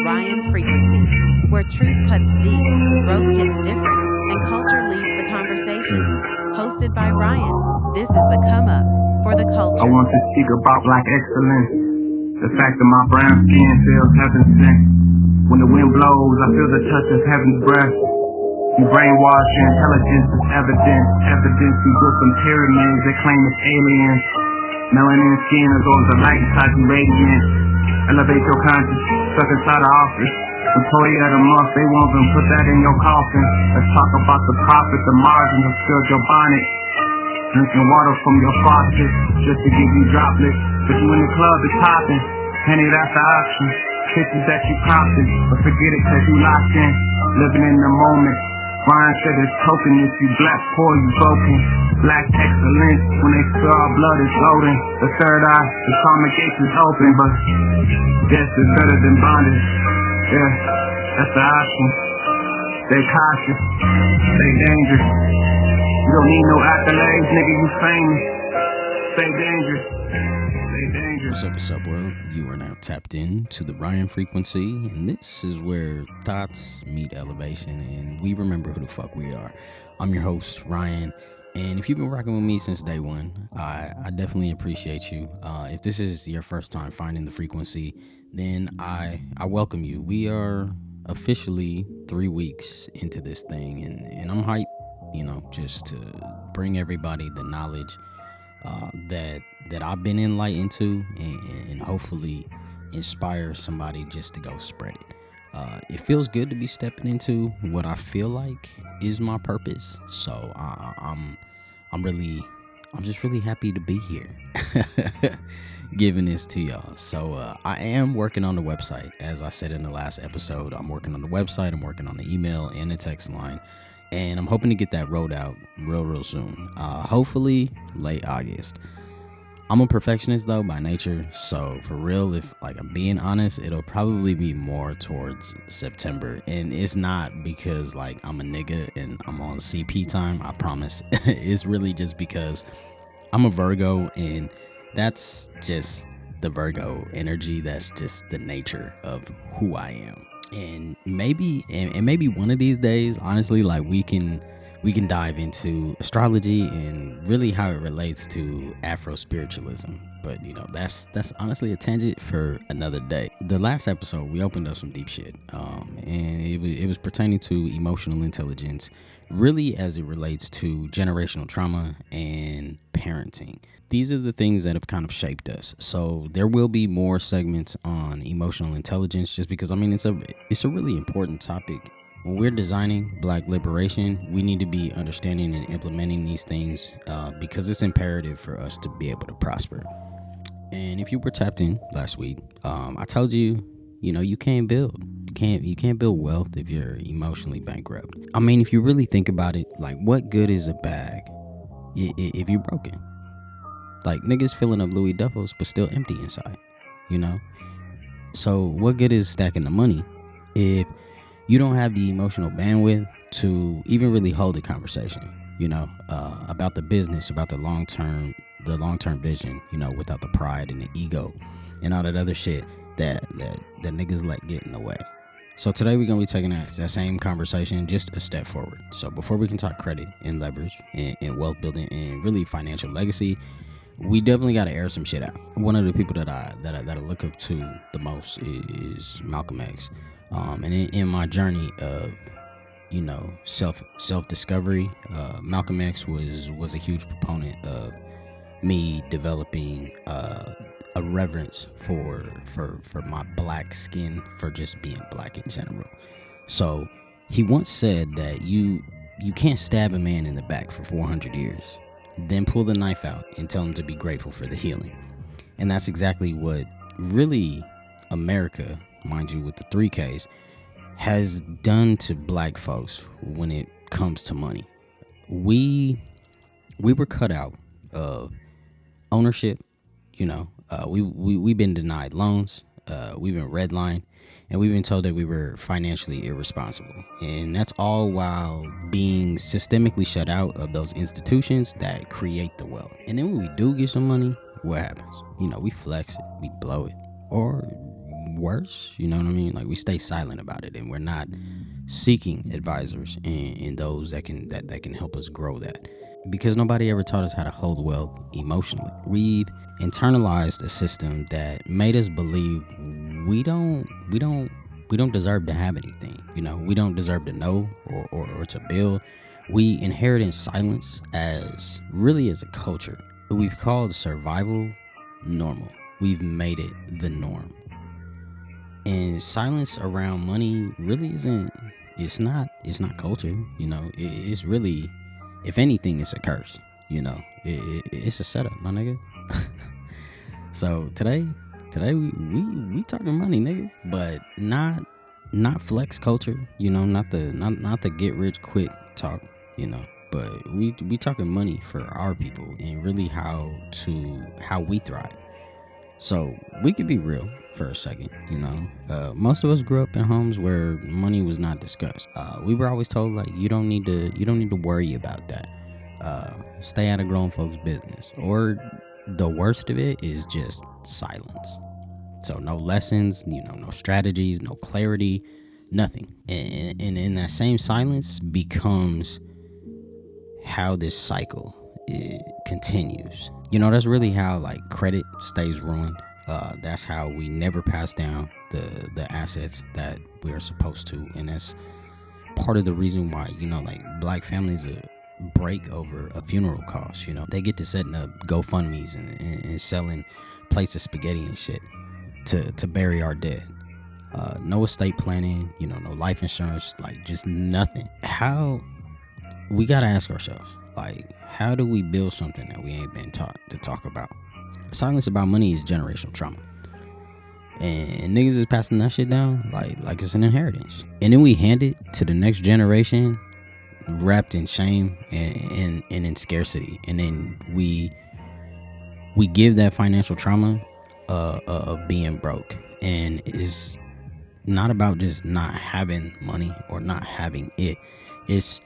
Rion Frequency, where truth cuts deep, growth hits different, and culture leads the conversation. Hosted by Rion, this is the come up for the culture. I want to speak about black excellence. The fact that my brown skin feels heaven sent. When the wind blows, I feel the touch of heaven's breath. You brainwash your intelligence is evidence. Evidence we built some pyramids that claim it's aliens. Melanin skin absorbs the light inside you radiant. Elevate your conscience, stuck inside the office. Employee of the month, they won't even put that in your coffin. Let's talk about the profit, the margins of spilled your bonnet. Drinking water from your faucet, just to give you droplets. But you in the club, it's popping. Penny, that's the option. Pictures that you prompted, but forget it cause you locked in. Living in the moment. Ryan said it's token, if you black poor, you broken. Black excellence, when they spill our blood, it's loading. The third eye, the karmic gates is open, but death is better than bondage. Yeah, that's the option. Stay cautious, stay dangerous. You don't need no accolades, nigga, you famous. Stay dangerous, stay dangerous. What's up, world? You are now tapped in to the Rion Frequency, and this is where thoughts meet elevation, and we remember who the fuck we are. I'm your host, Rion, and if you've been rocking with me since day one, I definitely appreciate you. If this is your first time finding the frequency, then I welcome you. We are officially 3 weeks into this thing, and I'm hyped, just to bring everybody the knowledge that I've been enlightened to, and hopefully inspire somebody just to go spread it. It feels good to be stepping into what I feel like is my purpose. So I'm just really happy to be here giving this to y'all. So I am working on the website. As I said in the last episode, I'm working on the website, I'm working on the email and the text line, and I'm hoping to get that rolled out real soon. Hopefully late August. I'm a perfectionist though by nature, so for real, if I'm being honest, it'll probably be more towards September. And it's not because I'm a nigga and I'm on CP time, I promise. It's really just because I'm a Virgo, and that's just the Virgo energy. That's just the nature of who I am. And maybe one of these days, honestly, we can dive into astrology and really how it relates to Afro spiritualism. But that's honestly a tangent for another day. The last episode, we opened up some deep shit, and it was pertaining to emotional intelligence, really as it relates to generational trauma and parenting. These are the things that have kind of shaped us. So there will be more segments on emotional intelligence, just because it's a really important topic. When we're designing Black liberation, we need to be understanding and implementing these things because it's imperative for us to be able to prosper. And if you were tapped in last week, I told you, you can't build. You can't build wealth if you're emotionally bankrupt. If you really think about it, what good is a bag if you're broken? Niggas filling up Louis Duffels but still empty inside, So what good is stacking the money if you don't have the emotional bandwidth to even really hold a conversation, about the business, about the long-term vision, without the pride and the ego and all that other shit that niggas let get in the way. So today we're going to be taking that same conversation just a step forward. So before we can talk credit and leverage and wealth building and really financial legacy, we definitely got to air some shit out. One of the people that I look up to the most is Malcolm X. And in my journey of, self-discovery, Malcolm X was a huge proponent of me developing a reverence for my black skin, for just being black in general. So he once said that you can't stab a man in the back for 400 years, then pull the knife out and tell him to be grateful for the healing. And that's exactly what really America, mind you, with the 3 Ks, has done to black folks when it comes to money. We were cut out of ownership, we've been denied loans, we've been redlined, and we've been told that we were financially irresponsible. And that's all while being systemically shut out of those institutions that create the wealth. And then when we do get some money, what happens? We flex it, we blow it, or worse, you know what I mean? Like, we stay silent about it, and we're not seeking advisors and those that can help us grow that, because nobody ever taught us how to hold wealth emotionally. We've internalized a system that made us believe we don't deserve to have anything. We don't deserve to know or to build. We inherit in silence as a culture. We've called survival normal. We've made it the norm. And silence around money really isn't. It's not culture. It's really, if anything, it's a curse. It's a setup, my nigga. So today we talking money, nigga, but not flex culture. Not the get rich quick talk. But we talking money for our people, and really how we thrive. So we could be real for a second. Most of us grew up in homes where money was not discussed. We were always told, like, you don't need to worry about that. Stay out of grown folks' business. Or the worst of it is just silence. So no lessons, no strategies, no clarity, nothing. And in that same silence becomes how this cycle continues. That's really how, like, credit stays ruined. That's how we never pass down the assets that we are supposed to, and that's part of the reason why like black families break over a funeral cost. They get to setting up GoFundMe's and selling plates of spaghetti and shit to bury our dead. No estate planning, no life insurance, like just nothing. How we gotta ask ourselves, like, how do we build something that we ain't been taught to talk about? Silence about money is generational trauma, and niggas is passing that shit down like it's an inheritance, and then we hand it to the next generation wrapped in shame and in scarcity, and then we give that financial trauma of being broke. And it's not about just not having money or not having it. It's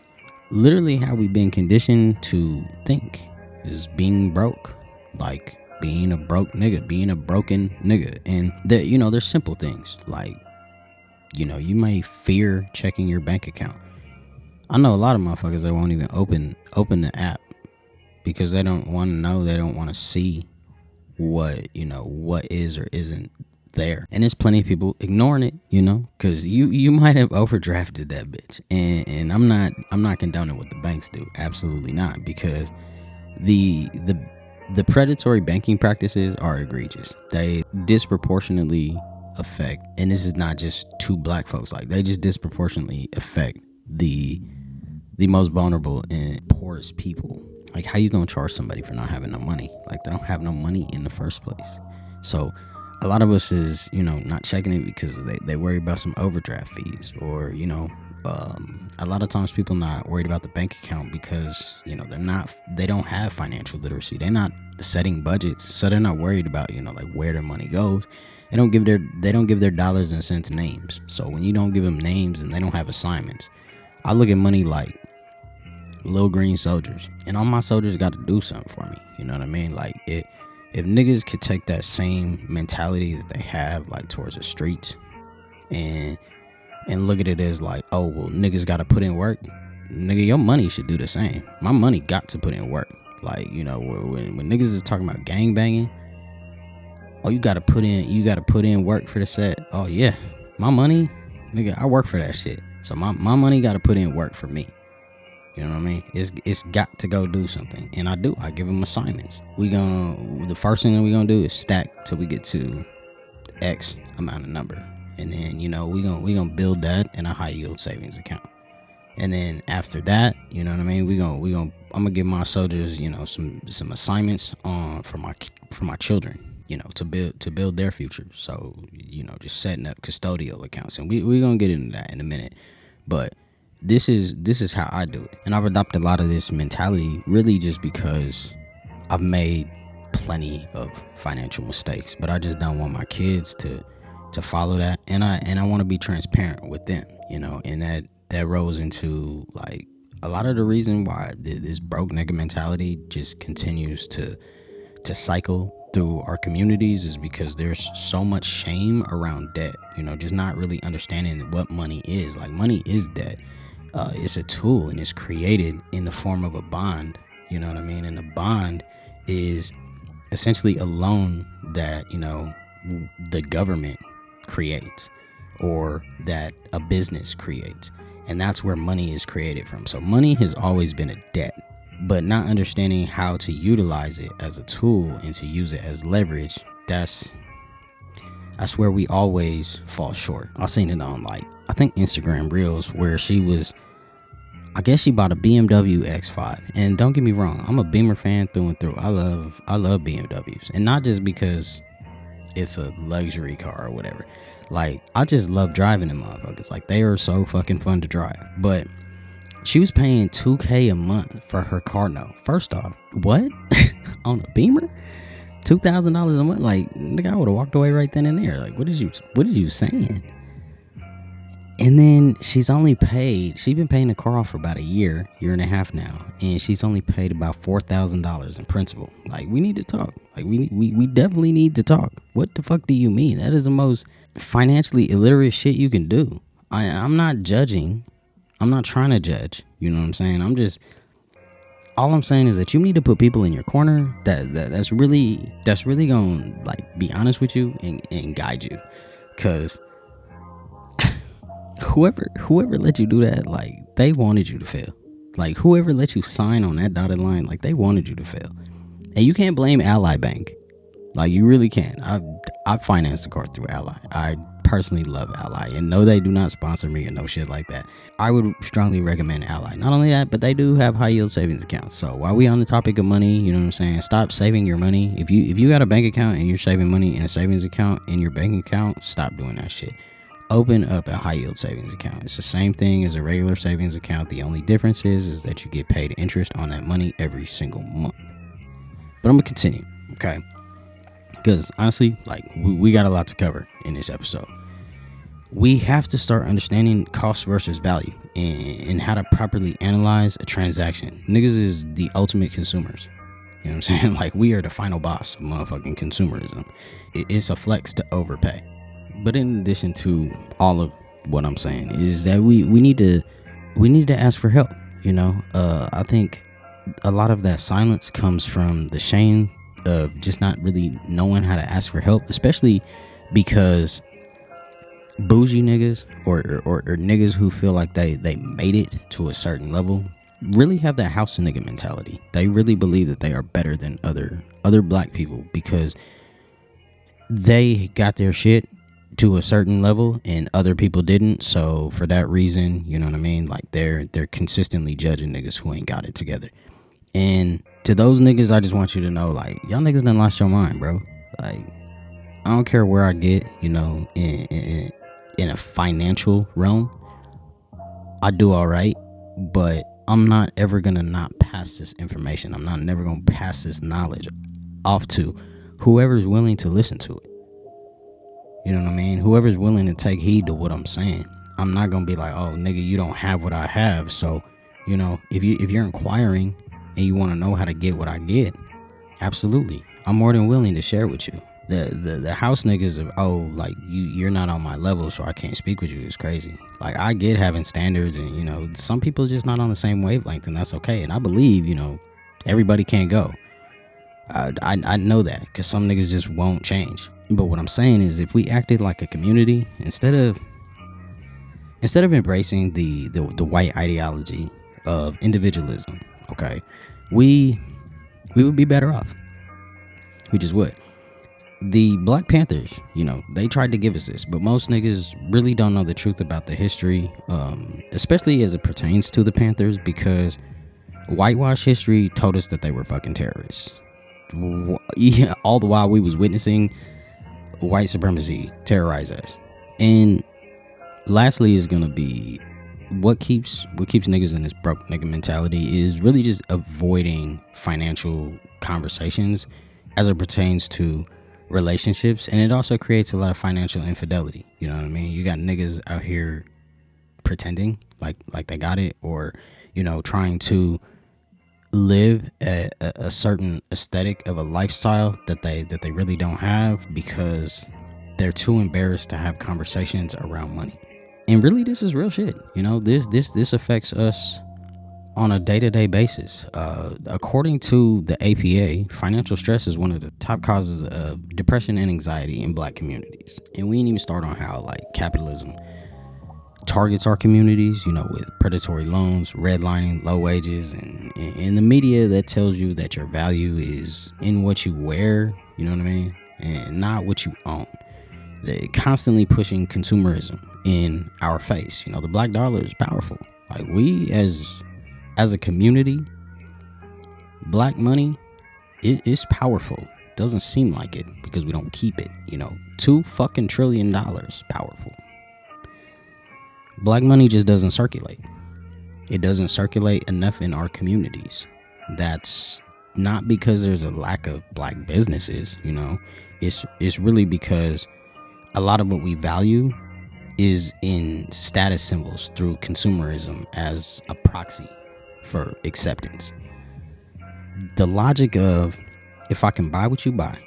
literally how we've been conditioned to think, is being broke, like being a broke nigga, being a broken nigga. And there's simple things like, you may fear checking your bank account. I know a lot of motherfuckers that won't even open the app because they don't want to know, they don't want to see what is or isn't there. And there's plenty of people ignoring it, because you might have overdrafted that bitch. And I'm not condoning what the banks do. Absolutely not, because the predatory banking practices are egregious. They disproportionately affect, and this is not just two black folks, like they just disproportionately affect the most vulnerable and poorest people. Like, how you gonna charge somebody for not having no money? Like, they don't have no money in the first place. So a lot of us is not checking it because they worry about some overdraft fees, or a lot of times people not worried about the bank account because they don't have financial literacy. They're not setting budgets, so they're not worried about like where their money goes. They don't give their dollars and cents names. So when you don't give them names and they don't have assignments, I look at money like little green soldiers, and all my soldiers got to do something for me. You know what I mean? Like, if niggas could take that same mentality that they have, like, towards the streets, and look at it as like, oh, well, niggas got to put in work. Nigga, your money should do the same. My money got to put in work. Like, when niggas is talking about gang banging, oh, you got to put in work for the set. Oh yeah, my money, nigga, I work for that shit. So my money got to put in work for me. You know what I mean? It's got to go do something, and I do. I give them assignments. The first thing that we gonna do is stack till we get to X amount of number, and then we gonna build that in a high yield savings account. And then after that, you know what I mean, I'm gonna give my soldiers some assignments for my children, to build their future. So just setting up custodial accounts, and we gonna get into that in a minute, but this is how I do it. And I've adopted a lot of this mentality really just because I've made plenty of financial mistakes, but I just don't want my kids to follow that, and I want to be transparent with them, and that rolls into like a lot of the reason why this broke nigga mentality just continues to cycle through our communities is because there's so much shame around debt, just not really understanding what money is. Like, money is debt. It's a tool, and it's created in the form of a bond, you know what I mean? And a bond is essentially a loan that, the government creates, or that a business creates. And that's where money is created from. So money has always been a debt, but not understanding how to utilize it as a tool and to use it as leverage, that's where we always fall short. I seen it on, I think Instagram Reels, where she bought a BMW X5. And don't get me wrong, I'm a Beamer fan through and through. I love BMWs, and not just because it's a luxury car or whatever. Like, I just love driving them motherfuckers. Like, they are so fucking fun to drive. But she was paying $2,000 a month for her car note. First off, what? On a Beamer? $2,000 a month? Like, nigga, I would have walked away right then and there. Like, what is you saying? And then she's been paying the car off for about a year and a half now, and she's only paid about $4,000 in principal. Like, we need to talk. Like, we definitely need to talk. What the fuck do you mean? That is the most financially illiterate shit you can do. I'm not judging. I'm not trying to judge. You know what I'm saying? All I'm saying is that you need to put people in your corner that's really gonna, like, be honest with you and guide you. Cause whoever let you do that, like, they wanted you to fail. Like, whoever let you sign on that dotted line, like, they wanted you to fail. And you can't blame Ally Bank. Like, you really can't. I've financed the car through Ally. I personally love Ally, and no, they do not sponsor me or no shit like that. I would strongly recommend Ally. Not only that, but they do have high yield savings accounts. So while we on the topic of money, you know what I'm saying, stop saving your money. If you got a bank account and you're saving money in a savings account in your bank account, stop doing that shit. Open up a high yield savings account. It's the same thing as a regular savings account. The only difference is that you get paid interest on that money every single month. But I'm gonna continue, okay? Because honestly, like, we got a lot to cover in this episode. We have to start understanding cost versus value and how to properly analyze a transaction. Niggas is the ultimate consumers. You know what I'm saying? Like, we are the final boss of motherfucking consumerism. It's a flex to overpay. But in addition to all of what I'm saying is that we need to ask for help. I think a lot of that silence comes from the shame of just not really knowing how to ask for help, especially because bougie niggas or niggas who feel like they made it to a certain level really have that house nigga mentality. They really believe that they are better than other black people because they got their shit to a certain level and other people didn't. So for that reason, you know what I mean, like, they're consistently judging niggas who ain't got it together. And to those niggas, I just want you to know, like, y'all niggas done lost your mind, bro. Like, I don't care where I get, in a financial realm, I do all right, but I'm not ever gonna not pass this information. I'm not never gonna pass this knowledge off to whoever's willing to listen to it. You know what I mean? Whoever's willing to take heed to what I'm saying. I'm not gonna be like, oh, nigga, you don't have what I have. So, if you're inquiring and you want to know how to get what I get, absolutely, I'm more than willing to share with you. The house niggas of, oh, like, you're not on my level, so I can't speak with you, is crazy. Like, I get having standards, and some people just not on the same wavelength, and that's okay. And I believe, everybody can't go. I know that, because some niggas just won't change. But what I'm saying is, if we acted like a community, instead of embracing the white ideology of individualism, okay, we would be better off. We just would. The Black Panthers, they tried to give us this, but most niggas really don't know the truth about the history, especially as it pertains to the Panthers, because whitewash history told us that they were fucking terrorists. All the while we was witnessing white supremacy terrorize us. And lastly is gonna be what keeps niggas in this broke nigga mentality is really just avoiding financial conversations as it pertains to relationships, and it also creates a lot of financial infidelity. You know what I mean? You got niggas out here pretending like they got it, or trying to live a certain aesthetic of a lifestyle that they really don't have because they're too embarrassed to have conversations around money. And really, this is real shit. This affects us on a day-to-day basis. According to the APA, financial stress is one of the top causes of depression and anxiety in black communities. And we ain't even start on how like capitalism targets our communities, with predatory loans, redlining, low wages, and the media that tells you that your value is in what you wear, you know what I mean, and not what you own. They're constantly pushing consumerism in our face. The black dollar is powerful. Like, we as a community, black money is powerful. Doesn't seem like it because we don't keep it. $2 trillion powerful. Black money just doesn't circulate. It doesn't circulate enough in our communities. That's not because there's a lack of black businesses, It's really because a lot of what we value is in status symbols through consumerism as a proxy for acceptance. The logic of, if I can buy what you buy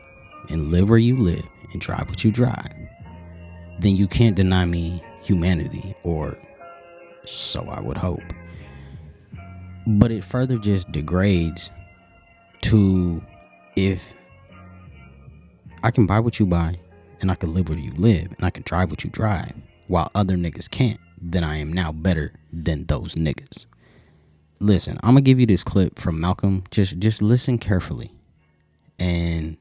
and live where you live and drive what you drive, then you can't deny me humanity, or so I would hope. But it further just degrades to, if I can buy what you buy and I can live where you live and I can drive what you drive while other niggas can't, then I am now better than those niggas. Listen, I'm gonna give you this clip from Malcolm. Just listen carefully and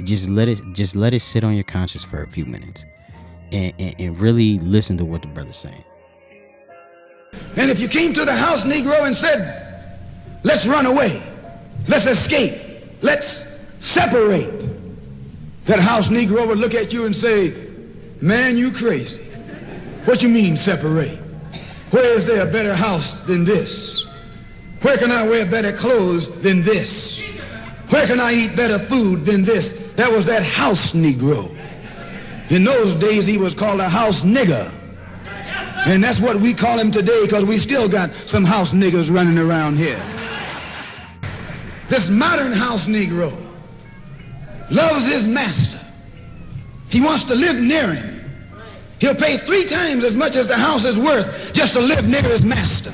just let it sit on your conscience for a few minutes. And really listen to what the brother's saying. And if you came to the house Negro and said, let's run away, let's escape, let's separate, that house Negro would look at you and say, man, you crazy. What you mean separate? Where is there a better house than this? Where can I wear better clothes than this? Where can I eat better food than this? That was that house Negro. In those days, he was called a house nigger. And that's what we call him today, because we still got some house niggers running around here. This modern house Negro loves his master. He wants to live near him. He'll pay 3 times as much as the house is worth just to live near his master.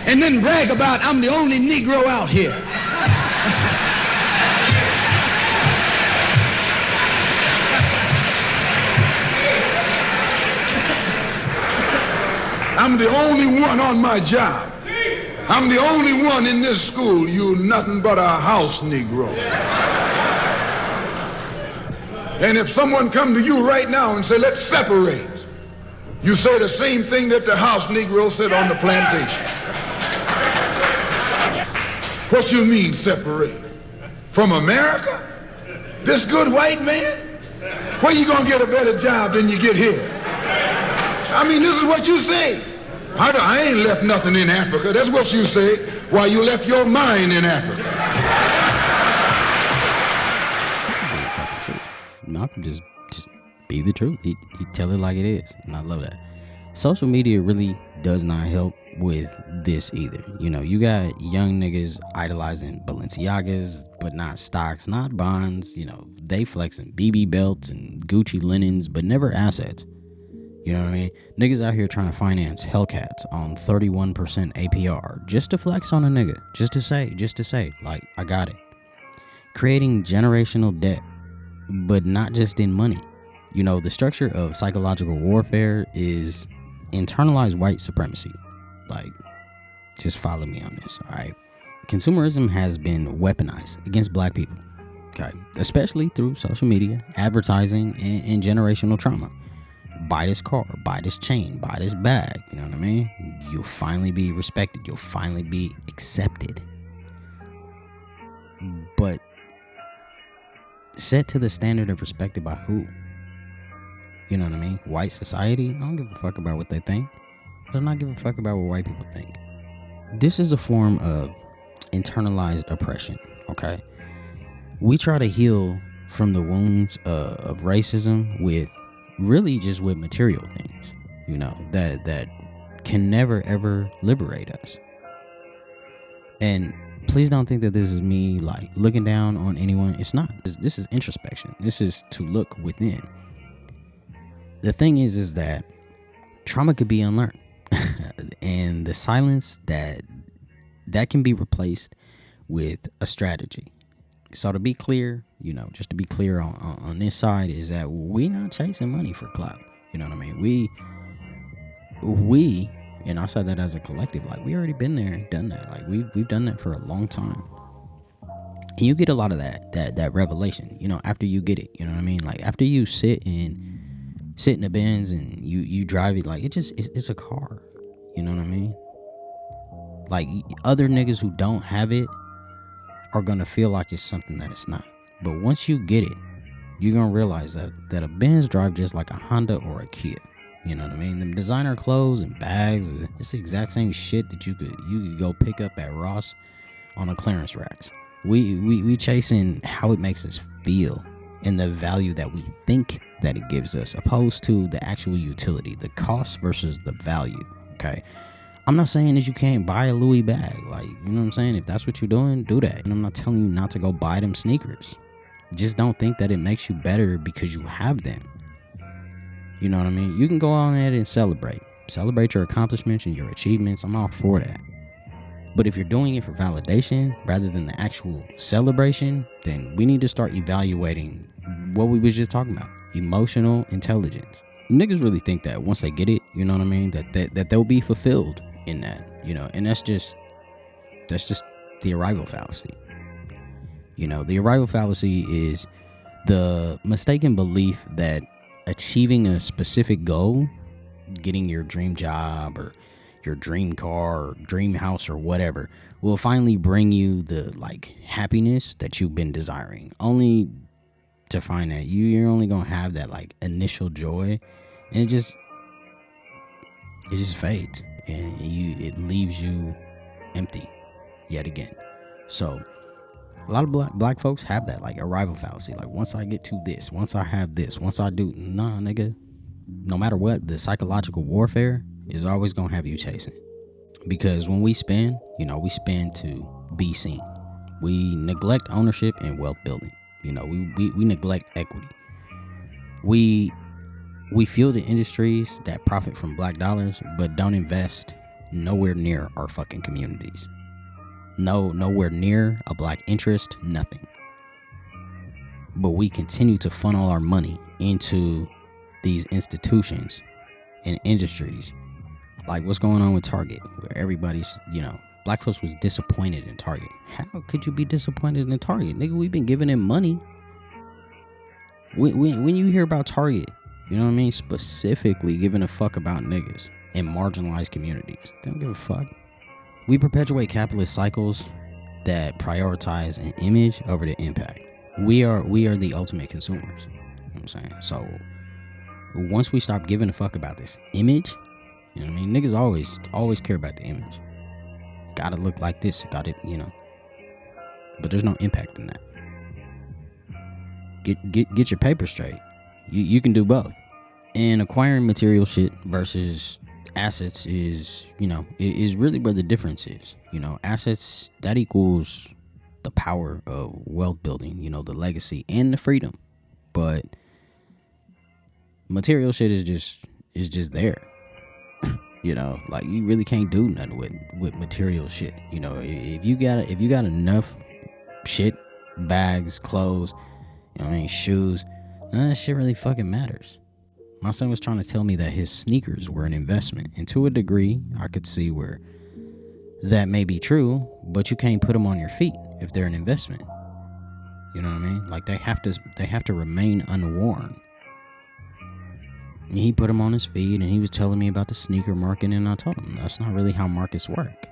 And then brag about, I'm the only Negro out here. I'm the only one on my job. I'm the only one in this school. You nothing but a house Negro. And if someone come to you right now and say, let's separate, you say the same thing that the house Negro said on the plantation. What you mean separate? From America? This good white man? Where you gonna get a better job than you get here? I mean, this is what you say. I ain't left nothing in Africa. That's what you say, while you left your mind in Africa. Malcolm just be the truth. He tell it like it is, and I love that. Social media really does not help with this either. You got young niggas idolizing Balenciagas, but not stocks, not bonds. They flexing BB belts and Gucci linens, but never assets. You know what I mean? Niggas out here trying to finance Hellcats on 31% APR just to flex on a nigga, just to say, like, I got it. Creating generational debt, but not just in money. The structure of psychological warfare is internalized white supremacy. Like, just follow me on this, all right? Consumerism has been weaponized against black people, okay? Especially through social media, advertising, and generational trauma. Buy this car, buy this chain, buy this bag, you know what I mean? You'll finally be respected. You'll finally be accepted. But set to the standard of respected by who? You know what I mean? White society? I don't give a fuck about what they think. I do not give a fuck about what white people think. This is a form of internalized oppression, okay? We try to heal from the wounds of racism with material things, that can never ever liberate us. And please don't think that this is me like looking down on anyone. It's not. This is introspection. This is to look within. The thing is that trauma could be unlearned. And the silence that can be replaced with a strategy. So to be clear, just to be clear on this side, is that we not chasing money for clout. You know what I mean? We, and I said that as a collective, like we already been there, done that. Like we've done that for a long time. And you get a lot of that revelation, after you get it. You know what I mean? Like after you sit in the Benz and you drive it, like it's a car. You know what I mean? Like other niggas who don't have it are gonna feel like it's something that it's not. But once you get it, you're gonna realize that a Benz drive just like a Honda or a Kia. You know what I mean? Them designer clothes and bags, it's the exact same shit that you could go pick up at Ross on a clearance racks. We chasing how it makes us feel and the value that we think that it gives us, opposed to the actual utility, the cost versus the value. Okay, I'm not saying that you can't buy a Louis bag. Like, you know what I'm saying? If that's what you're doing, do that. And I'm not telling you not to go buy them sneakers. Just don't think that it makes you better because you have them. You know what I mean? You can go on ahead and celebrate your accomplishments and your achievements. I'm all for that. But if you're doing it for validation rather than the actual celebration, then we need to start evaluating what we was just talking about. Emotional intelligence. Niggas really think that once they get it, you know what I mean, that they'll be fulfilled in that, and that's just the arrival fallacy. The arrival fallacy is the mistaken belief that achieving a specific goal, getting your dream job or your dream car or dream house or whatever, will finally bring you the happiness that you've been desiring, only to find that you're only gonna have that initial joy, and it just fades, and it leaves you empty yet again. So a lot of black folks have that arrival fallacy. Once I get to this, once I have this, once I do, nah, nigga. No matter what, the psychological warfare is always gonna have you chasing. Because when we spend, we spend to be seen. We neglect ownership and wealth building. We neglect equity. We fuel the industries that profit from black dollars, but don't invest nowhere near our fucking communities. Nowhere near a black interest, nothing. But we continue to funnel our money into these institutions and industries. Like what's going on with Target, where everybody's, black folks was disappointed in Target. How could you be disappointed in Target? Nigga, we've been giving them money. When you hear about Target, you know what I mean? Specifically giving a fuck about niggas in marginalized communities. They don't give a fuck. We perpetuate capitalist cycles that prioritize an image over the impact. We are the ultimate consumers. You know what I'm saying? So once we stop giving a fuck about this image, you know what I mean? Niggas always care about the image. Gotta look like this, got it, But there's no impact in that. Get your paper straight. You can do both. And acquiring material shit versus assets is really where the difference is. Assets, that equals the power of wealth building, the legacy and the freedom. But material shit is just there. You really can't do nothing with material shit. If you got enough shit, bags, clothes, shoes, none of that shit really fucking matters. My son was trying to tell me that his sneakers were an investment, and to a degree, I could see where that may be true, but you can't put them on your feet if they're an investment. You know what I mean? They have to remain unworn. And he put them on his feet, and he was telling me about the sneaker market, and I told him that's not really how markets work.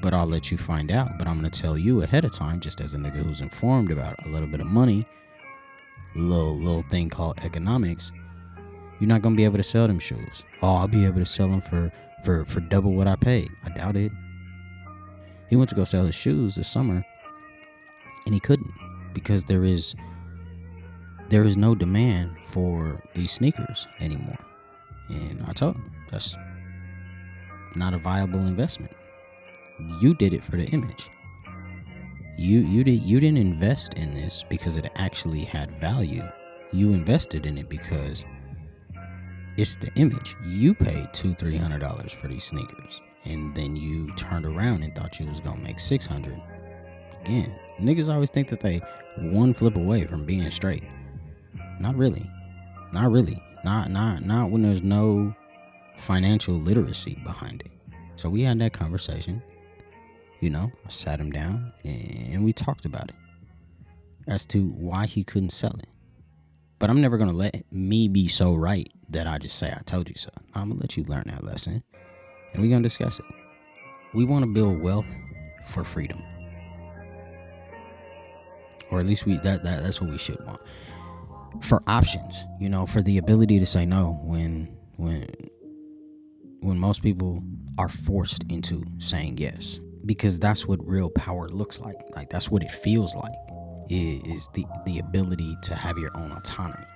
But I'll let you find out. But I'm gonna tell you ahead of time, just as a nigga who's informed about a little bit of money, little thing called economics. You're not gonna be able to sell them shoes. Oh, I'll be able to sell them for double what I paid. I doubt it. He went to go sell his shoes this summer, and he couldn't because there is no demand for these sneakers anymore. And I told him that's not a viable investment. You did it for the image. You didn't invest in this because it actually had value. You invested in it because it's the image. You paid $200-$300 for these sneakers, and then you turned around and thought you was gonna make $600. Again, niggas always think that they one flip away from being straight. Not really. Not when there's no financial literacy behind it. So we had that conversation. I sat him down and we talked about it as to why he couldn't sell it. But I'm never going to let me be so right that I just say I told you so. I'm going to let you learn that lesson, and we're going to discuss it. We want to build wealth for freedom. Or at least that's what we should want. For options, for the ability to say no when most people are forced into saying yes. Because that's what real power looks like. Like, that's what it feels like, is the ability to have your own autonomy.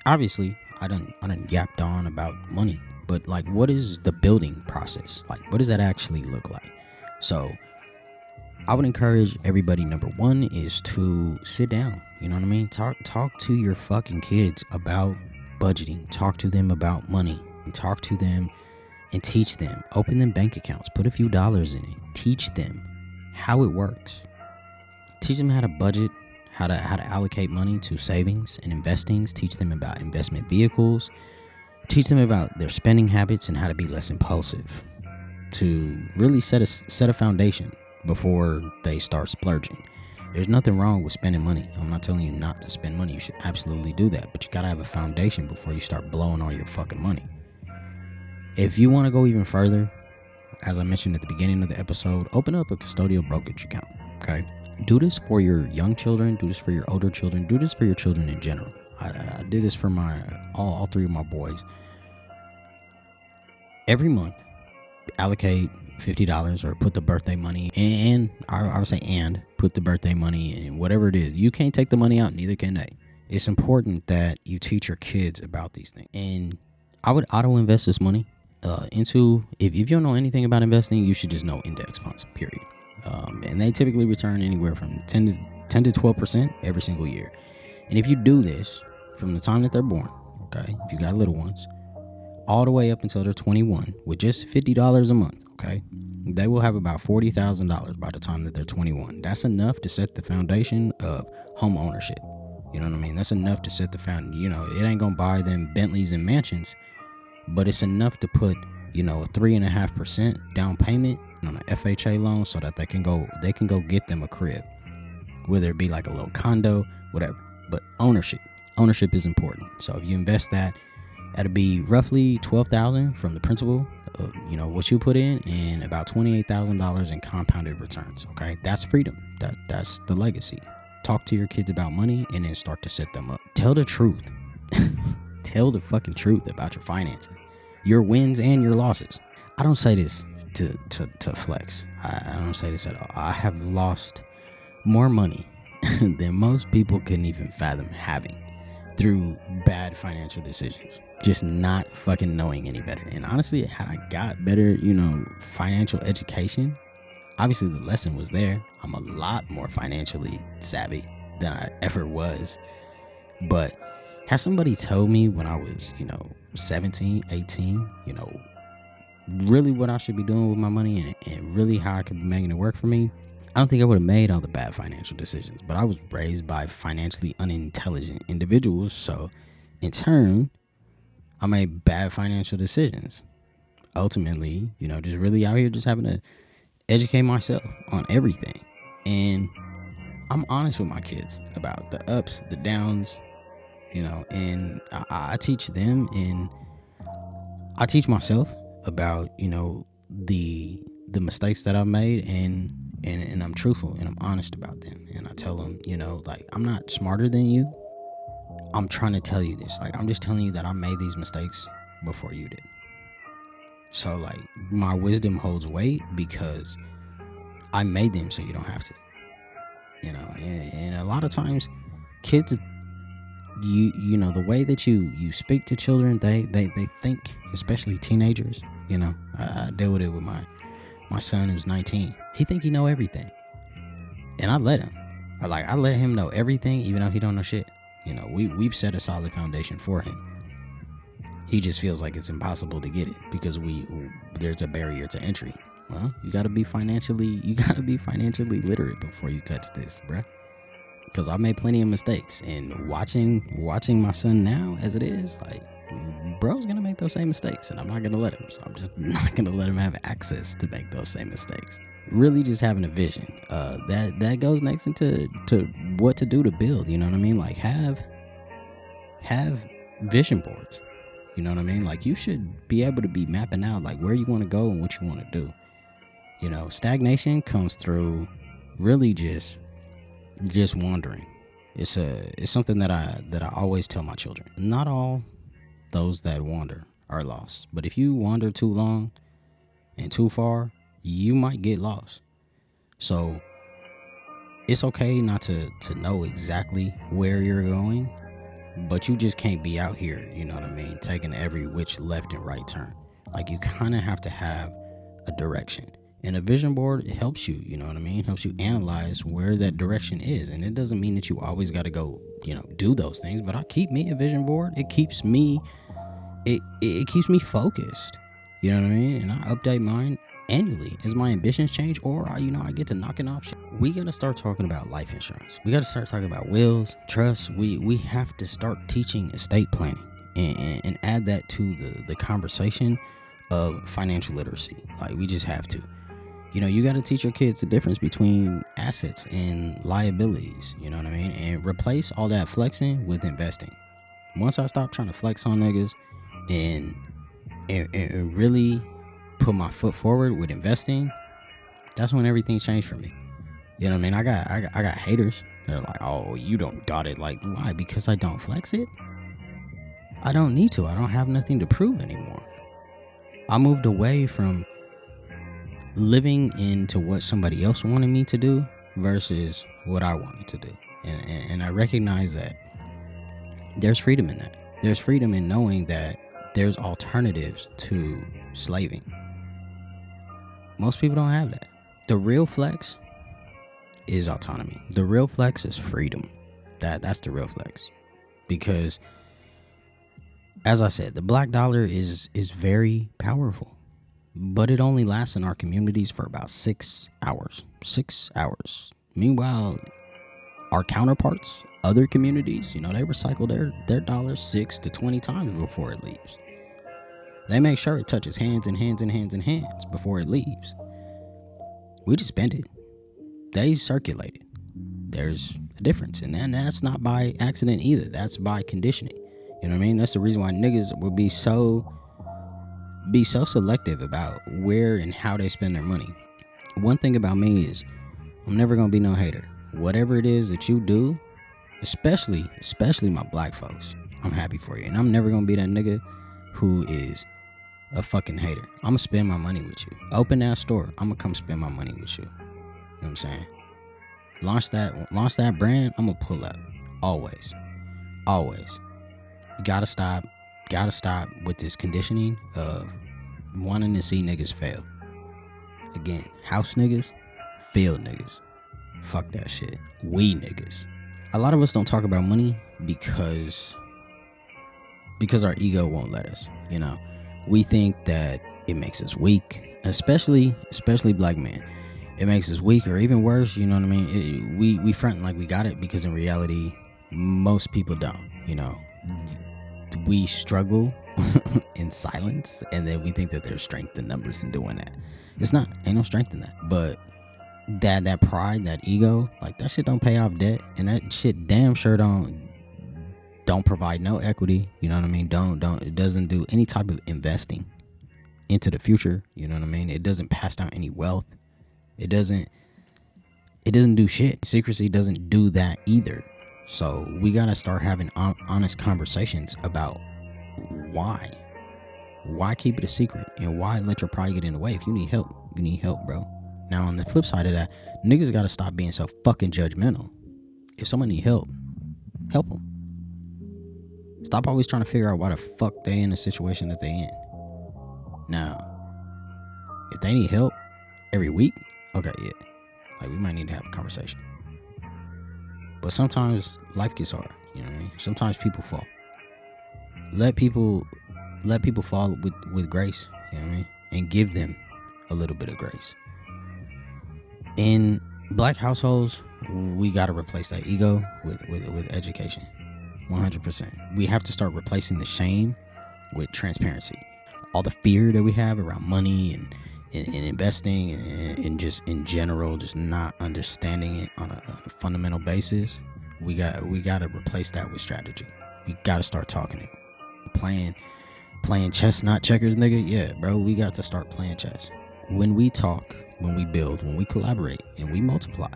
Obviously, I done yapped on about money, but like, what is the building process? Like, what does that actually look like? So I would encourage everybody, number one, is to sit down. You know what I mean? Talk to your fucking kids about budgeting. Talk to them about money. Talk to them and teach them. Open them bank accounts. Put a few dollars in it. Teach them how it works. Teach them how to budget, how to allocate money to savings and investings. Teach them about investment vehicles. Teach them about their spending habits and how to be less impulsive. To really set a foundation before they start splurging. There's nothing wrong with spending money. I'm not telling you not to spend money. You should absolutely do that. But you gotta have a foundation before you start blowing all your fucking money. If you want to go even further, as I mentioned at the beginning of the episode, open up a custodial brokerage account, okay? Do this for your young children. Do this for your older children. Do this for your children in general. I did this for all three of my boys. Every month, allocate $50 or put the birthday money, and I would say put the birthday money in whatever it is. You can't take the money out, neither can they. It's important that you teach your kids about these things. And I would auto-invest this money into, if you don't know anything about investing, you should just know index funds, period. And they typically return anywhere from 10 to 12% every single year. And if you do this from the time that they're born, okay, if you got little ones, all the way up until they're 21 with just $50 a month, okay, they will have about $40,000 by the time that they're 21. That's enough to set the foundation of home ownership. You know what I mean? That's enough to set the foundation. It ain't gonna buy them Bentleys and mansions, but it's enough to put, a 3.5% down payment on an FHA loan so that they can go get them a crib, whether it be like a little condo, whatever. But ownership is important. So if you invest that'll be roughly $12,000 from the principal of, what you put in, and about $28,000 in compounded returns. Okay, that's freedom. That's the legacy. Talk to your kids about money and then start to set them up. Tell the truth. Tell the fucking truth about your finances, your wins and your losses. I don't say this to flex. I don't say this at all. I have lost more money than most people can even fathom having through bad financial decisions, just not fucking knowing any better. And honestly, had I got better, financial education, obviously the lesson was there. I'm a lot more financially savvy than I ever was. But has somebody told me when I was, 17, 18, really what I should be doing with my money and really how I could be making it work for me, I don't think I would have made all the bad financial decisions. But I was raised by financially unintelligent individuals. So in turn, I made bad financial decisions. Ultimately, just really out here just having to educate myself on everything. And I'm honest with my kids about the ups, the downs, and I teach them, and I teach myself about, the mistakes that I've made, and I'm truthful and I'm honest about them. And I tell them, I'm not smarter than you. I'm trying to tell you this. I'm just telling you that I made these mistakes before you did. So my wisdom holds weight because I made them so you don't have to. And a lot of times kids, the way that you speak to children, they think, especially teenagers, I deal with it with my son who's 19. He think he know everything. And I let him. I let him know everything, even though he don't know shit. You know, we've set a solid foundation for him. He just feels like it's impossible to get it because there's a barrier to entry. Well, you gotta be financially literate before you touch this, bruh. Because I've made plenty of mistakes, and watching my son now as it is, like, bro's gonna make those same mistakes, and I'm not gonna let him. So I'm just not gonna let him have access to make those same mistakes. Really, just having a vision. That goes next into what to do to build. You know what I mean? Like have vision boards. You know what I mean? Like you should be able to be mapping out like where you want to go and what you want to do. You know, stagnation comes through really just wandering. It's something that I always tell my children. Not all those that wander are lost, but if you wander too long and too far, you might get lost. So it's okay not to know exactly where you're going, but you just can't be out here, you know what I mean, taking every which left and right turn. Like you kind of have to have a direction. And a vision board, it helps you, you know what I mean? It helps you analyze where that direction is. And it doesn't mean that you always got to go, you know, do those things. But I keep me a vision board. It keeps me keeps me focused. You know what I mean? And I update mine annually as my ambitions change, or I get to knocking off shit. We got to start talking about life insurance. We got to start talking about wills, trusts. We have to start teaching estate planning and add that to the conversation of financial literacy. Like we just have to. You know, you got to teach your kids the difference between assets and liabilities, you know what I mean? And replace all that flexing with investing. Once I stop trying to flex on niggas and really put my foot forward with investing, that's when everything changed for me. You know what I mean? I got haters. They're like, oh, you don't got it. Like, why? Because I don't flex it? I don't need to. I don't have nothing to prove anymore. I moved away from living into what somebody else wanted me to do versus what I wanted to do. And I recognize that there's freedom in that. There's freedom in knowing that there's alternatives to slaving. Most people don't have that. The real flex is autonomy. The real flex is freedom. That's the real flex. Because as I said, the black dollar is very powerful. But it only lasts in our communities for about 6 hours. 6 hours. Meanwhile, our counterparts, other communities, you know, they recycle their dollars 6 to 20 times before it leaves. They make sure it touches hands and hands and hands and hands before it leaves. We just spend it. They circulate it. There's a difference. And then that's not by accident either. That's by conditioning. You know what I mean? That's the reason why niggas will be so selective about where and how they spend their money. One thing about me is I'm never gonna be no hater. Whatever it is that you do, especially my black folks, I'm happy for you. And I'm never gonna be that nigga who is a fucking hater. I'm gonna spend my money with you. Open that store, I'm gonna come spend my money with you. You know what I'm saying? Launch that brand, I'm gonna pull up. Always. You gotta stop with this conditioning of wanting to see niggas fail. Again, house niggas, field niggas. Fuck that shit. We niggas. A lot of us don't talk about money because our ego won't let us. You know, we think that it makes us weak, especially black men. It makes us weak, or even worse. You know what I mean? We fronting like we got it because in reality, most people don't. You know, we struggle in silence, and then we think that there's strength in numbers in doing that. It's not. Ain't no strength in that. But that pride, that ego, like that shit don't pay off debt, and that shit damn sure don't provide no equity. You know what I mean? It doesn't do any type of investing into the future. You know what I mean? It doesn't pass down any wealth. It doesn't do shit. Secrecy doesn't do that either. So we gotta start having honest conversations about why keep it a secret, and why let your pride get in the way. If you need help, bro. Now on the flip side of that, niggas gotta stop being so fucking judgmental. If someone need help them. Stop always trying to figure out why the fuck they in the situation that they in. Now, if they need help every week, okay, yeah. Like, we might need to have a conversation. But sometimes life gets hard. You know what I mean? Sometimes people fall. Let people fall with grace. You know what I mean? And give them a little bit of grace. In black households, we got to replace that ego with education. 100%. We have to start replacing the shame with transparency. All the fear that we have around money and investing and just in general, just not understanding it on a fundamental basis, we got to replace that with strategy. We got to start talking it. Playing chess, not checkers, nigga. Yeah, bro, we got to start playing chess. When we talk, when we build, when we collaborate, and we multiply,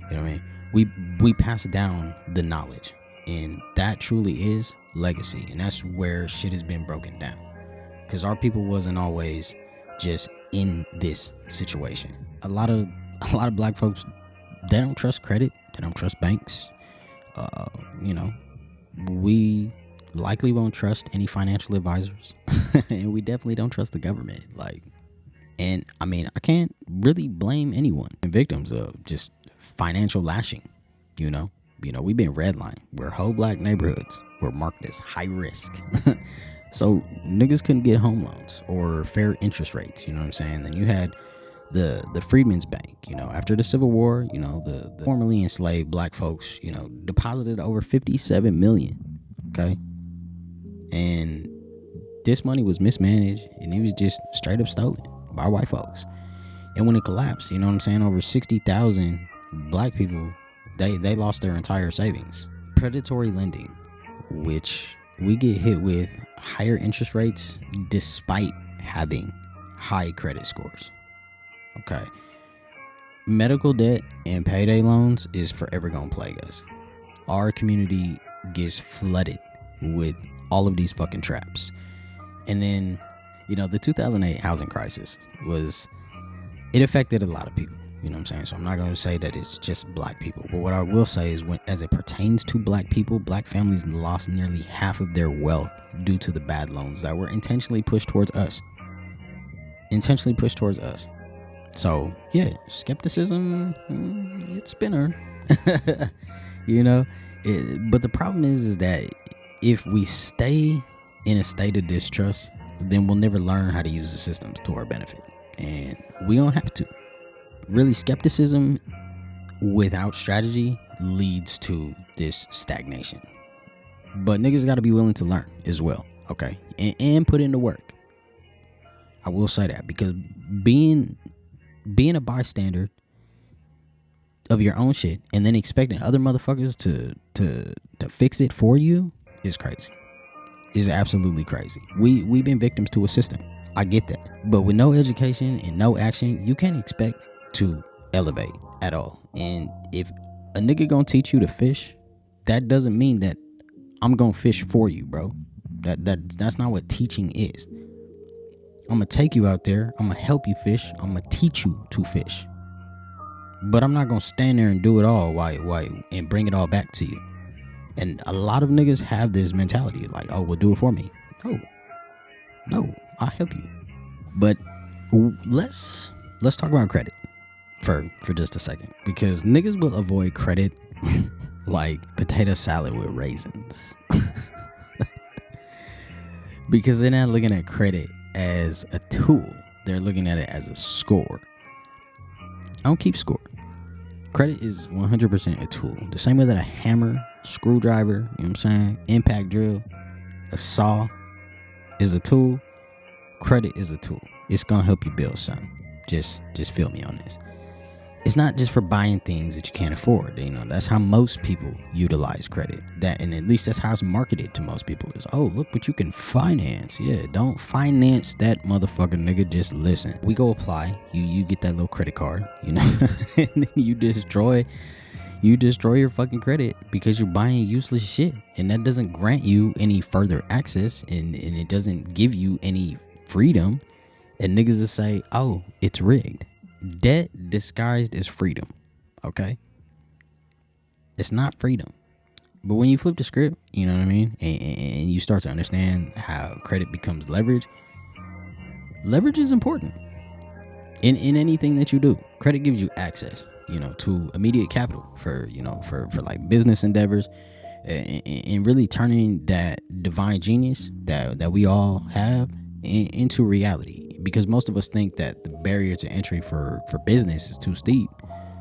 you know what I mean? We pass down the knowledge, and that truly is legacy. And that's where shit has been broken down, because our people wasn't always just in this situation. A lot of black folks, they don't trust credit, they don't trust banks. You know, we likely won't trust any financial advisors, and we definitely don't trust the government. Like, and I mean, I can't really blame anyone. Victims of just financial lashing. You know, we've been redlined. Where whole black neighborhoods were marked as high risk. So niggas couldn't get home loans or fair interest rates. You know what I'm saying? Then you had the Freedmen's Bank. You know, after the Civil War, you know, the formerly enslaved black folks, you know, deposited over 57 million. Okay. And this money was mismanaged, and it was just straight up stolen by white folks. And when it collapsed, you know what I'm saying, over 60,000 black people, they lost their entire savings. Predatory lending, which we get hit with higher interest rates despite having high credit scores. Okay. Medical debt and payday loans is forever gonna plague us. Our community gets flooded with all of these fucking traps. And then, you know, the 2008 housing crisis it affected a lot of people. You know what I'm saying? So I'm not going to say that it's just black people. But what I will say is, as it pertains to black people, black families lost nearly half of their wealth due to the bad loans that were intentionally pushed towards us. So, yeah, skepticism, it's been earned. You know? But the problem is that if we stay in a state of distrust, then we'll never learn how to use the systems to our benefit. And we don't have to. Really, skepticism without strategy leads to this stagnation. But niggas got to be willing to learn as well, okay? And put in the work. I will say that, because being a bystander of your own shit and then expecting other motherfuckers to fix it for you is crazy. Is absolutely crazy. We've been victims to a system. I get that. But with no education and no action, you can't expect to elevate at all. And if a nigga gonna teach you to fish, that doesn't mean that I'm gonna fish for you, bro. That's not what teaching is. I'm gonna take you out there, I'm gonna help you fish, I'm gonna teach you to fish. But I'm not gonna stand there and do it all and bring it all back to you. And a lot of niggas have this mentality, like, oh, well, do it for me. No, I'll help you. But let's talk about credit for just a second, because niggas will avoid credit like potato salad with raisins. Because they're not looking at credit as a tool. They're looking at it as a score. I don't keep score. Credit is 100% a tool. The same way that a hammer, screwdriver, you know what I'm saying, impact drill, a saw is a tool, credit is a tool. It's gonna help you build something. Just feel me on this. It's not just for buying things that you can't afford. You know, that's how most people utilize credit. And at least that's how it's marketed to most people, is, oh, look what you can finance. Yeah, don't finance that motherfucker, nigga. Just listen. We go apply. You get that little credit card, you know, and then you destroy your fucking credit because you're buying useless shit. And that doesn't grant you any further access, and it doesn't give you any freedom. And niggas will say, oh, it's rigged. Debt disguised as freedom. Okay? It's not freedom. But when you flip the script, you know what I mean? And you start to understand how credit becomes leverage. Leverage is important in anything that you do. Credit gives you access. to immediate capital for like business endeavors, and really turning that divine genius that we all have into reality. Because most of us think that the barrier to entry for business is too steep,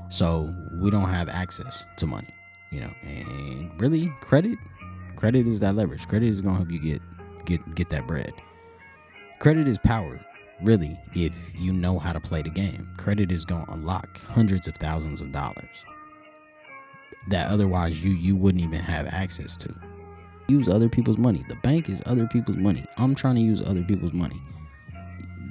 so we don't have access to money, and really credit is that leverage. Credit is gonna help you get that bread. Credit is power, really, if you know how to play the game. Credit is gonna unlock hundreds of thousands of dollars that otherwise you wouldn't even have access to. Use other people's money. The bank is other people's money. I'm trying to use other people's money.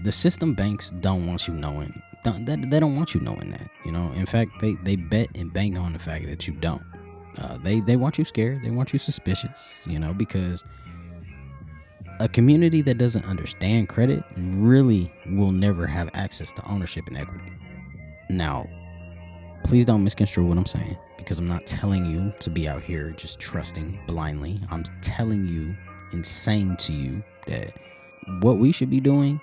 The system banks don't want you knowing. They don't want you knowing that. In fact, they bet and bank on the fact that you don't. They want you scared. They want you suspicious. Because a community that doesn't understand credit really will never have access to ownership and equity. Now, please don't misconstrue what I'm saying, because I'm not telling you to be out here just trusting blindly. I'm telling you and saying to you that what we should be doing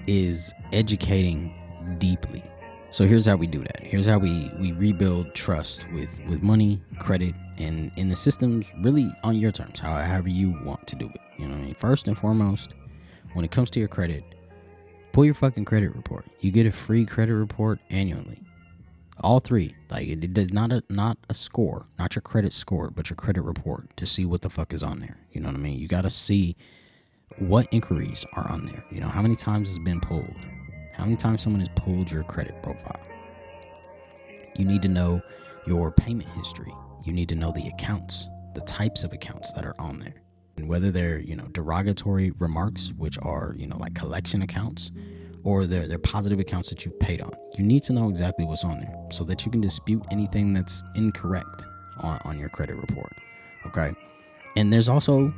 is educating deeply. So here's how we do that. Here's how we rebuild trust with money, credit, and in the systems, really on your terms, however you want to do it. First and foremost, when it comes to your credit, pull your fucking credit report. You get a free credit report annually. All three. Like, it does not a score, not your credit score, but your credit report, to see what the fuck is on there. You know what I mean? You got to see what inquiries are on there. How many times it's been pulled? How many times someone has pulled your credit profile? You need to know your payment history. You need to know the accounts, the types of accounts that are on there, and whether they're, derogatory remarks, which are, like collection accounts, or they're positive accounts that you've paid on. You need to know exactly what's on there so that you can dispute anything that's incorrect on your credit report. Okay. And there's also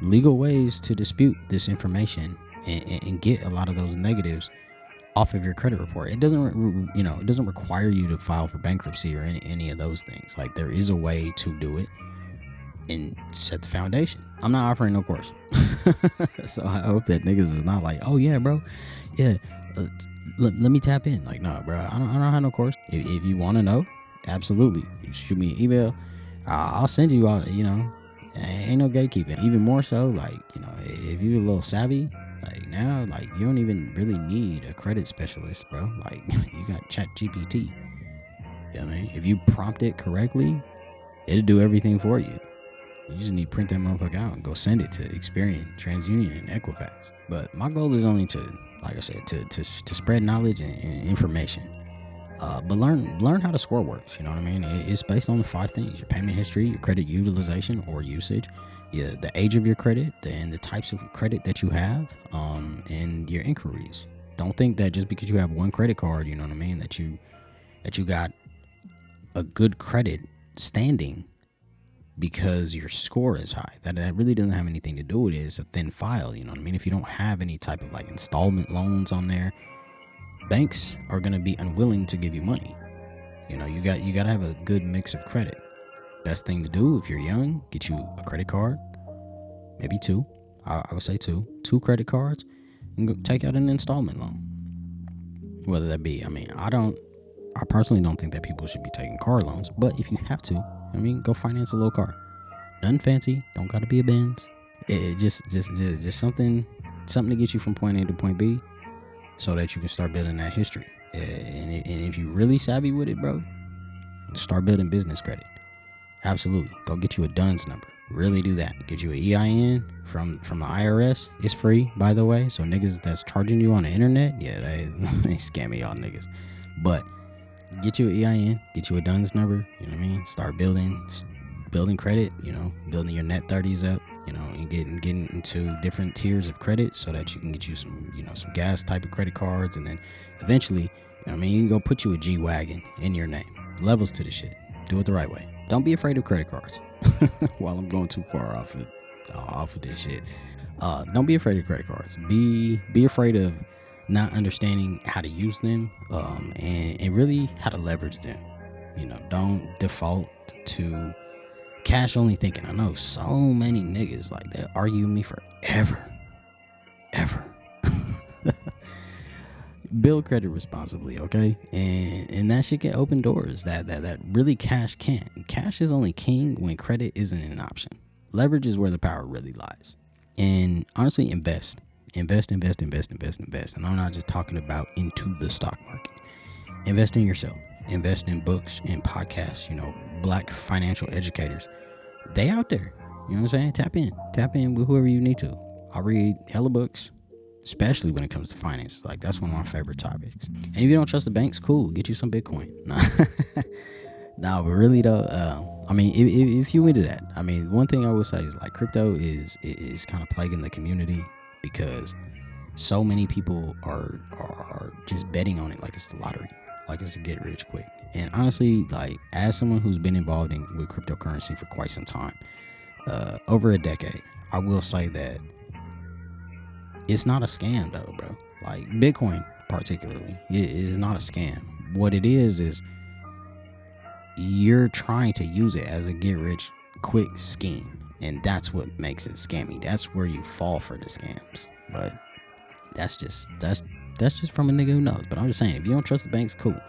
legal ways to dispute this information and get a lot of those negatives off of your credit report. It doesn't, it doesn't require you to file for bankruptcy or any of those things. Like, there is a way to do it and set the foundation. I'm not offering no course. So I hope that niggas is not like, oh yeah, bro, yeah, let me tap in. Like, nah, bro, I don't have no course. If you want to know, absolutely, you shoot me an email. I'll send you all. Ain't no gatekeeping. Even more so, like, if you're a little savvy, like, now, like, you don't even really need a credit specialist, bro. Like, you got ChatGPT. You know what I mean? If you prompt it correctly, it'll do everything for you. You just need to print that motherfucker out and go send it to Experian, TransUnion, and Equifax. But my goal is only to, like I said, to spread knowledge and information. But learn how the score works. You know what I mean? It's based on the 5 things: your payment history, your credit utilization or usage, the age of your credit, and the types of credit that you have, and your inquiries. Don't think that just because you have one credit card, you know what I mean, that you got a good credit standing because your score is high. That really doesn't have anything to do with it. It's a thin file, you know what I mean? If you don't have any type of like installment loans on there, banks are going to be unwilling to give you money. You got to have a good mix of credit. Best thing to do if you're young, get you a credit card, maybe 2. I would say 2 credit cards, and go take out an installment loan. Whether that be, I personally don't think that people should be taking car loans, but if you have to, go finance a little car. Nothing fancy, don't gotta be a Benz. Just something to get you from point A to point B, so that you can start building that history. And if you really savvy with it, bro, start building business credit. Absolutely, go get you a DUNS number. Really do that. Get you an EIN from the IRS. It's free, by the way. So niggas that's charging you on the internet, yeah, they scamming y'all niggas. But get you an EIN, get you a DUNS number, you know what I mean? Start building credit, building your net 30s up, and getting into different tiers of credit so that you can get you some, some gas type of credit cards. And then eventually, you can go put you a G-Wagon in your name. Levels to the shit. Do it the right way. Don't be afraid of credit cards. While I'm going too far off of this shit. Don't be afraid of credit cards. Be afraid of not understanding how to use them, and really how to leverage them. Don't default to cash only thinking. I know so many niggas like that argue with me forever. Build credit responsibly, okay? And that shit can open doors that really cash can't. Cash is only king when credit isn't an option. Leverage is where the power really lies. And honestly, invest. And I'm not just talking about into the stock market. Invest in yourself. Invest in books and podcasts. Black financial educators. They out there. You know what I'm saying? Tap in with whoever you need to. I read hella books, especially when it comes to finance. Like, that's one of my favorite topics. And if you don't trust the banks, cool, get you some Bitcoin. Nah, but really though, if you into that, one thing I will say is, like, crypto is kind of plaguing the community because so many people are just betting on it like it's the lottery, like it's a get rich quick. And honestly, like, as someone who's been involved with cryptocurrency for quite some time, over a decade, I will say that it's not a scam though, bro. Like, Bitcoin particularly, it is not a scam. What it is you're trying to use it as a get rich quick scheme, and that's what makes it scammy. That's where you fall for the scams. But that's just from a nigga who knows. But I'm just saying, if you don't trust the banks, cool.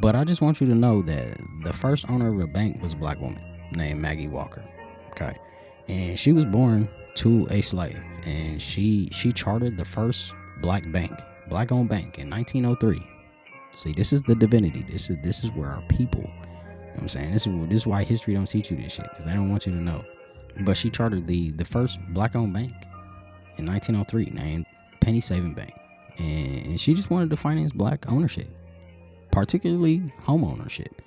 But I just want you to know that the first owner of a bank was a black woman named Maggie Walker. Okay, and she was born to a slave, and she chartered the first black-owned bank in 1903. See, this is the divinity. This is where our people, you know what I'm saying? This is why history don't teach you this shit, because they don't want you to know. But she chartered the first black-owned bank in 1903 named Penny Saving Bank. And she just wanted to finance black ownership, particularly home ownership.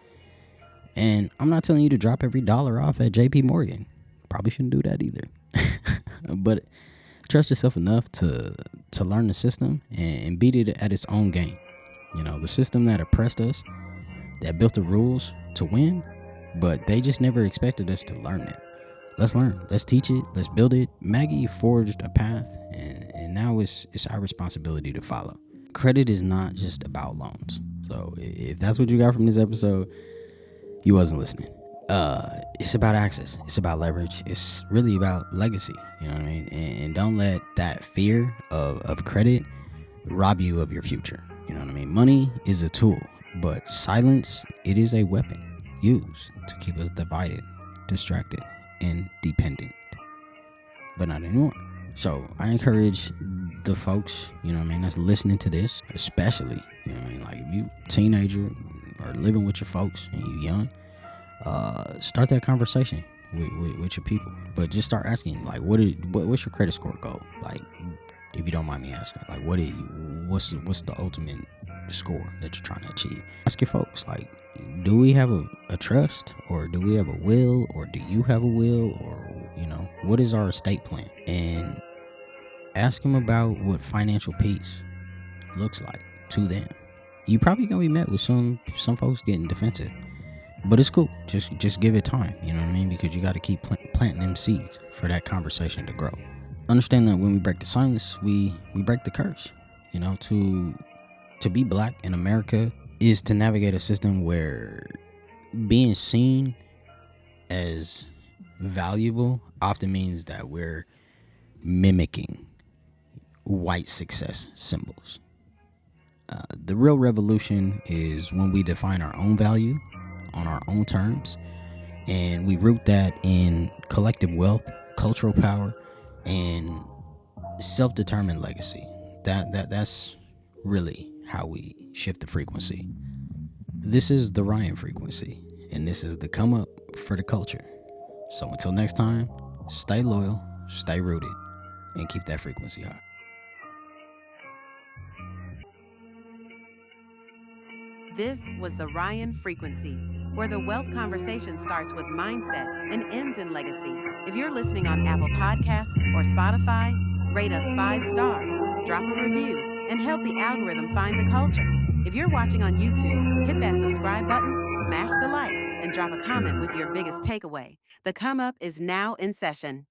And I'm not telling you to drop every dollar off at JP Morgan. Probably shouldn't do that either. But trust yourself enough to learn the system and beat it at its own game. The system that oppressed us, that built the rules to win, but they just never expected us to learn it. Let's learn. Let's teach it. Let's build it. Maggie forged a path, and now it's our responsibility to follow. Credit is not just about loans. So if that's what you got from this episode, you wasn't listening. It's about access. It's about leverage. It's really about legacy. You know what I mean? And don't let that fear of credit rob you of your future. You know what I mean? Money is a tool, but silence, it is a weapon used to keep us divided, distracted, and dependent. But not anymore. So I encourage the folks, that's listening to this, especially, like, if you teenager or living with your folks and you young, start that conversation with your people. But just start asking, like, what's your credit score goal? Like, if you don't mind me asking, like, what's the ultimate score that you're trying to achieve? Ask your folks, like, do we have a trust, or do we have a will, or do you have a will, or what is our estate plan? And ask them about what financial peace looks like to them. You probably gonna be met with some folks getting defensive, but it's cool. Just give it time. You know what I mean? Because you got to keep planting them seeds for that conversation to grow. Understand that when we break the silence, we break the curse. To be black in America is to navigate a system where being seen as valuable often means that we're mimicking white success symbols. The real revolution is when we define our own value on our own terms, and we root that in collective wealth, cultural power, and self-determined legacy. That's really how we shift the frequency. This is the Rion Frequency, and this is the come up for the culture. So until next time, stay loyal, stay rooted, and keep that frequency high. This was the Rion Frequency, where the wealth conversation starts with mindset and ends in legacy. If you're listening on Apple Podcasts or Spotify, rate us 5 stars, drop a review, and help the algorithm find the culture. If you're watching on YouTube, hit that subscribe button, smash the like, and drop a comment with your biggest takeaway. The come up is now in session.